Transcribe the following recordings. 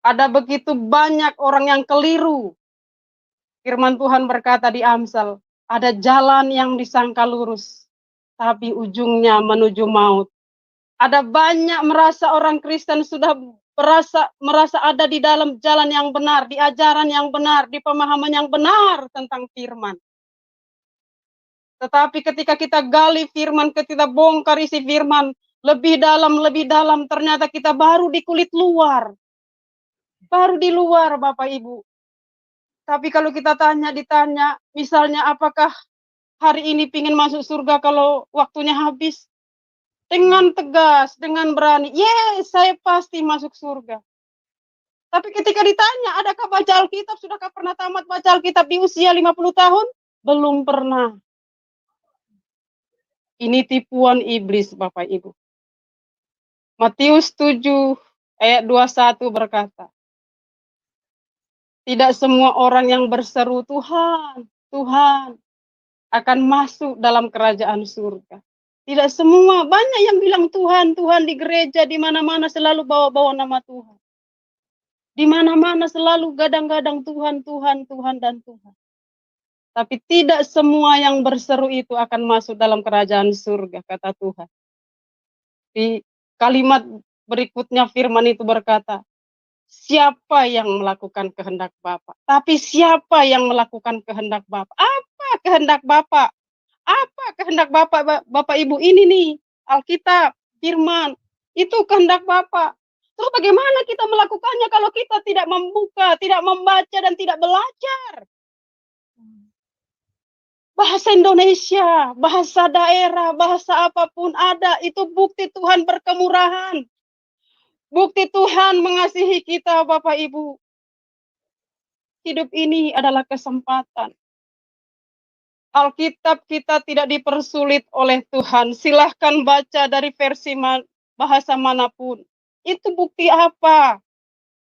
Ada begitu banyak orang yang keliru. Firman Tuhan berkata di Amsal, ada jalan yang disangka lurus, tapi ujungnya menuju maut. Ada banyak merasa orang Kristen sudah merasa ada di dalam jalan yang benar, di ajaran yang benar, di pemahaman yang benar tentang firman. Tetapi ketika kita gali firman, ketika bongkar isi firman, lebih dalam, ternyata kita baru di kulit luar. Baru di luar, Bapak Ibu. Tapi kalau kita ditanya, misalnya apakah hari ini pingin masuk surga kalau waktunya habis? Dengan tegas, dengan berani, yes, saya pasti masuk surga. Tapi ketika ditanya, adakah baca Alkitab? Sudahkah pernah tamat baca Alkitab di usia 50 tahun? Belum pernah. Ini tipuan iblis, Bapak Ibu. Matius 7 ayat 21 berkata, tidak semua orang yang berseru Tuhan, Tuhan akan masuk dalam kerajaan surga. Tidak semua, banyak yang bilang Tuhan, Tuhan di gereja, di mana-mana selalu bawa-bawa nama Tuhan. Di mana-mana selalu gadang-gadang Tuhan, Tuhan, Tuhan, dan Tuhan. Tapi tidak semua yang berseru itu akan masuk dalam kerajaan surga, kata Tuhan. Di kalimat berikutnya firman itu berkata, siapa yang melakukan kehendak Bapa? Tapi siapa yang melakukan kehendak Bapa? Apa kehendak Bapa? Apa kehendak Bapak, Bapak Ibu? Ini nih, Alkitab, firman, itu kehendak Bapak. Terus bagaimana kita melakukannya kalau kita tidak membuka, tidak membaca, dan tidak belajar? Bahasa Indonesia, bahasa daerah, bahasa apapun ada, itu bukti Tuhan berkemurahan. Bukti Tuhan mengasihi kita, Bapak Ibu. Hidup ini adalah kesempatan. Alkitab kita tidak dipersulit oleh Tuhan. Silahkan baca dari versi bahasa manapun. Itu bukti apa?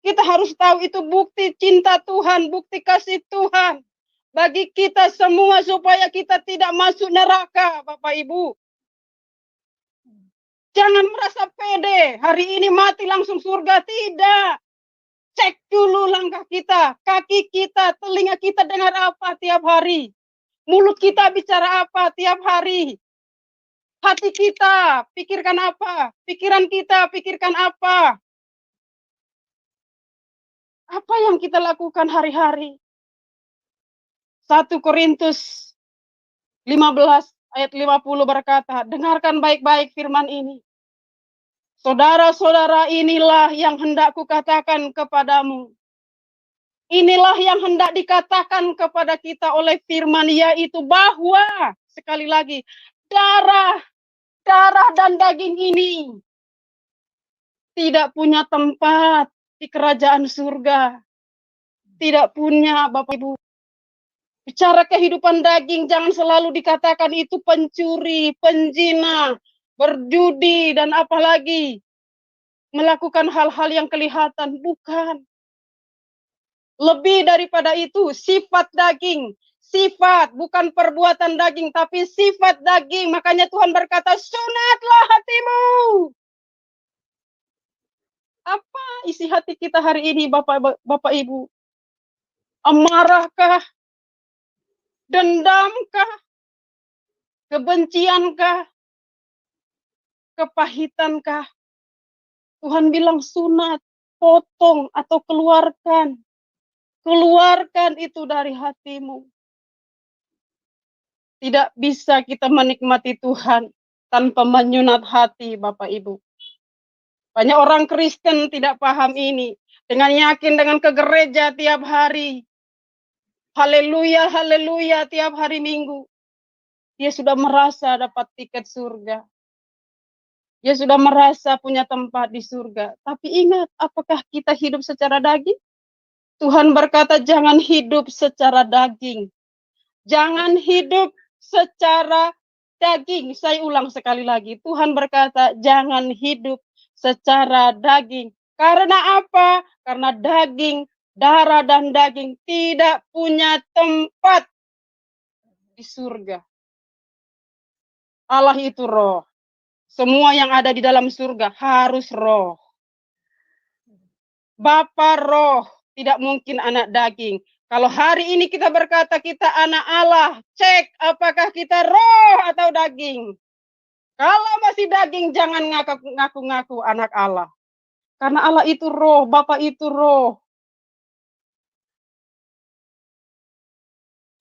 Kita harus tahu itu bukti cinta Tuhan, bukti kasih Tuhan bagi kita semua supaya kita tidak masuk neraka, Bapak Ibu. Jangan merasa pede, hari ini mati langsung surga, tidak. Cek dulu langkah kita, kaki kita, telinga kita dengar apa tiap hari. Mulut kita bicara apa tiap hari? Hati kita pikirkan apa? Pikiran kita pikirkan apa? Apa yang kita lakukan hari-hari? 1 Korintus 15 ayat 50 berkata, dengarkan baik-baik firman ini. Saudara-saudara, inilah yang hendak kukatakan kepadamu. Inilah yang hendak dikatakan kepada kita oleh firman, yaitu bahwa, sekali lagi, darah dan daging ini tidak punya tempat di kerajaan surga. Tidak punya, Bapak Ibu. Bicara kehidupan daging, jangan selalu dikatakan itu pencuri, penjina, berjudi, dan apalagi melakukan hal-hal yang kelihatan. Bukan. Lebih daripada itu, sifat daging. Sifat, bukan perbuatan daging, tapi sifat daging. Makanya Tuhan berkata, sunatlah hatimu. Apa isi hati kita hari ini, Bapak Ibu? Amarahkah? Dendamkah? Kebenciankah? Kepahitankah? Tuhan bilang sunat, potong atau keluarkan. Keluarkan itu dari hatimu. Tidak bisa kita menikmati Tuhan tanpa menyunat hati, Bapak Ibu. Banyak orang Kristen tidak paham ini. Dengan yakin dengan ke gereja tiap hari. Haleluya, haleluya tiap hari Minggu. Dia sudah merasa dapat tiket surga. Dia sudah merasa punya tempat di surga. Tapi ingat, apakah kita hidup secara daging? Tuhan berkata, jangan hidup secara daging. Jangan hidup secara daging. Saya ulang sekali lagi. Tuhan berkata, jangan hidup secara daging. Karena apa? Karena daging, darah dan daging tidak punya tempat di surga. Allah itu roh. Semua yang ada di dalam surga harus roh. Bapa roh, tidak mungkin anak daging. Kalau hari ini kita berkata kita anak Allah, cek apakah kita roh atau daging. Kalau masih daging, jangan ngaku-ngaku anak Allah. Karena Allah itu roh, Bapa itu roh.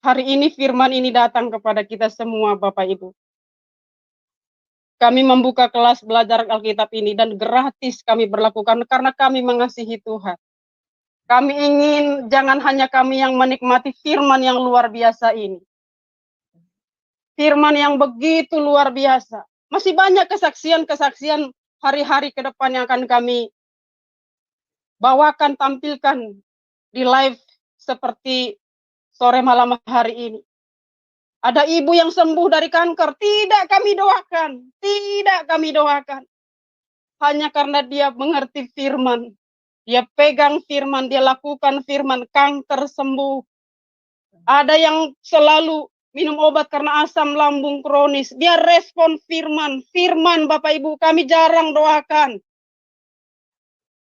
Hari ini firman ini datang kepada kita semua, Bapak Ibu. Kami membuka kelas belajar Alkitab ini dan gratis kami berlakukan karena kami mengasihi Tuhan. Kami ingin jangan hanya kami yang menikmati firman yang luar biasa ini. Firman yang begitu luar biasa. Masih banyak kesaksian-kesaksian hari-hari ke depan yang akan kami bawakan, tampilkan di live seperti sore malam hari ini. Ada ibu yang sembuh dari kanker, tidak kami doakan, tidak kami doakan. Hanya karena dia mengerti firman, dia pegang firman, dia lakukan firman, kanker sembuh. Ada yang selalu minum obat karena asam lambung kronis, dia respon firman, firman Bapak Ibu, kami jarang doakan.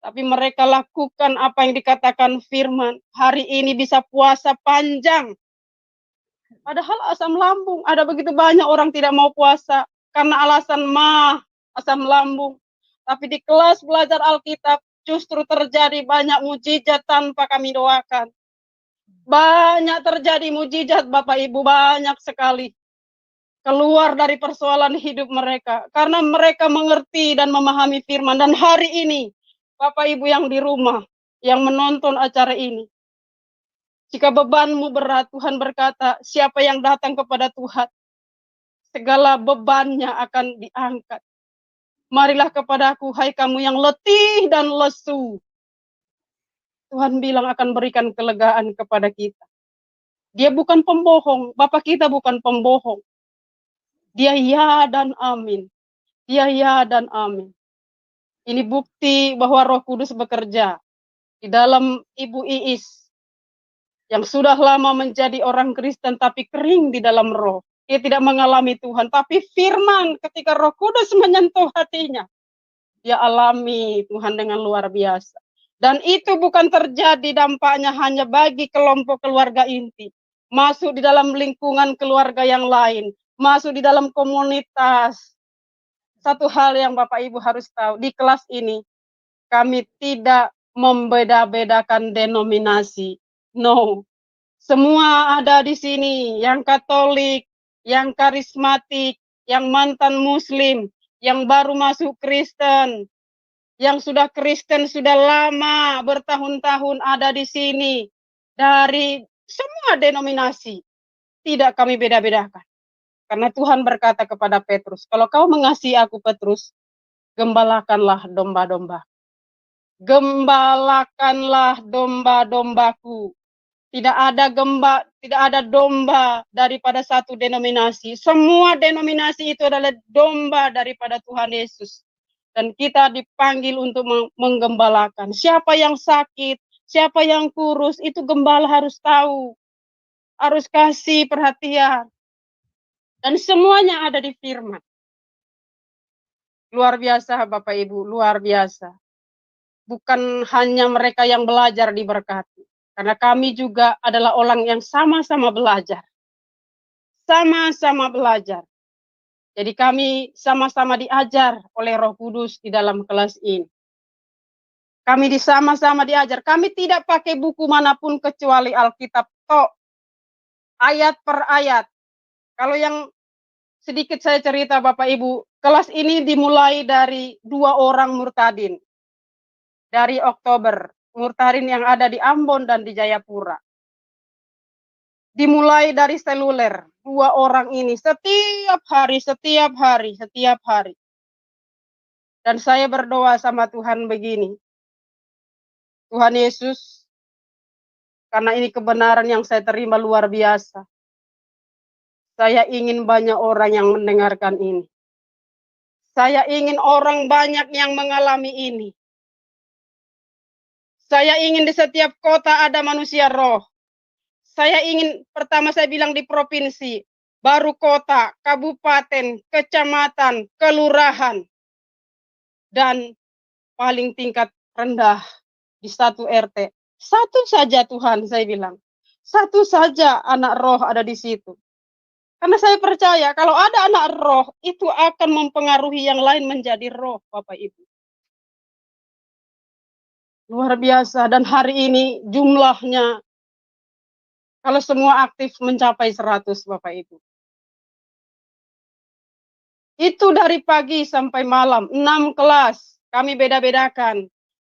Tapi mereka lakukan apa yang dikatakan firman. Hari ini bisa puasa panjang. Padahal asam lambung, ada begitu banyak orang tidak mau puasa karena alasan asam lambung. Tapi di kelas belajar Alkitab justru terjadi banyak mujizat tanpa kami doakan. Banyak terjadi mujizat Bapak Ibu, banyak sekali. Keluar dari persoalan hidup mereka. Karena mereka mengerti dan memahami firman. Dan hari ini, Bapak Ibu yang di rumah, yang menonton acara ini, jika bebanmu berat, Tuhan berkata, siapa yang datang kepada Tuhan, segala bebannya akan diangkat. Marilah kepadaku, hai kamu yang letih dan lesu. Tuhan bilang akan berikan kelegaan kepada kita. Dia bukan pembohong, Bapak kita bukan pembohong. Dia ya dan amin. Dia ya dan amin. Ini bukti bahwa Roh Kudus bekerja di dalam Ibu Iis yang sudah lama menjadi orang Kristen tapi kering di dalam roh. Dia tidak mengalami Tuhan, tapi firman ketika Roh Kudus menyentuh hatinya, dia alami Tuhan dengan luar biasa. Dan itu bukan terjadi dampaknya hanya bagi kelompok keluarga inti, masuk di dalam lingkungan keluarga yang lain, masuk di dalam komunitas. Satu hal yang Bapak Ibu harus tahu, di kelas ini kami tidak membeda-bedakan denominasi. No, semua ada di sini, yang Katolik, yang karismatik, yang mantan Muslim, yang baru masuk Kristen, yang sudah Kristen sudah lama, bertahun-tahun ada di sini. Dari semua denominasi, tidak kami beda-bedakan. Karena Tuhan berkata kepada Petrus, kalau kau mengasihi aku Petrus, gembalakanlah domba-domba. Gembalakanlah domba-dombaku. Tidak ada domba daripada satu denominasi. Semua denominasi itu adalah domba daripada Tuhan Yesus. Dan kita dipanggil untuk menggembalakan. Siapa yang sakit, siapa yang kurus, itu gembala harus tahu. Harus kasih perhatian. Dan semuanya ada di firman. Luar biasa Bapak Ibu, luar biasa. Bukan hanya mereka yang belajar diberkati. Karena kami juga adalah orang yang sama-sama belajar. Sama-sama belajar. Jadi kami sama-sama diajar oleh Roh Kudus di dalam kelas ini. Kami sama-sama diajar. Kami tidak pakai buku manapun kecuali Alkitab tok. Ayat per ayat. Kalau yang sedikit saya cerita Bapak Ibu, kelas ini dimulai dari 2 orang murtadin. Dari Oktober, murtadin yang ada di Ambon dan di Jayapura. Dimulai dari seluler, 2 orang ini setiap hari. Dan saya berdoa sama Tuhan begini, Tuhan Yesus, karena ini kebenaran yang saya terima luar biasa. Saya ingin banyak orang yang mendengarkan ini. Saya ingin orang banyak yang mengalami ini. Saya ingin di setiap kota ada manusia roh. Saya ingin, pertama saya bilang di provinsi, baru kota, kabupaten, kecamatan, kelurahan, dan paling tingkat rendah di satu RT. Satu saja Tuhan, saya bilang. Satu saja anak roh ada di situ. Karena saya percaya kalau ada anak roh, itu akan mempengaruhi yang lain menjadi roh, Bapak Ibu. Luar biasa. Dan hari ini jumlahnya, kalau semua aktif mencapai 100, Bapak Ibu. Itu dari pagi sampai malam, 6 kelas. Kami beda-bedakan.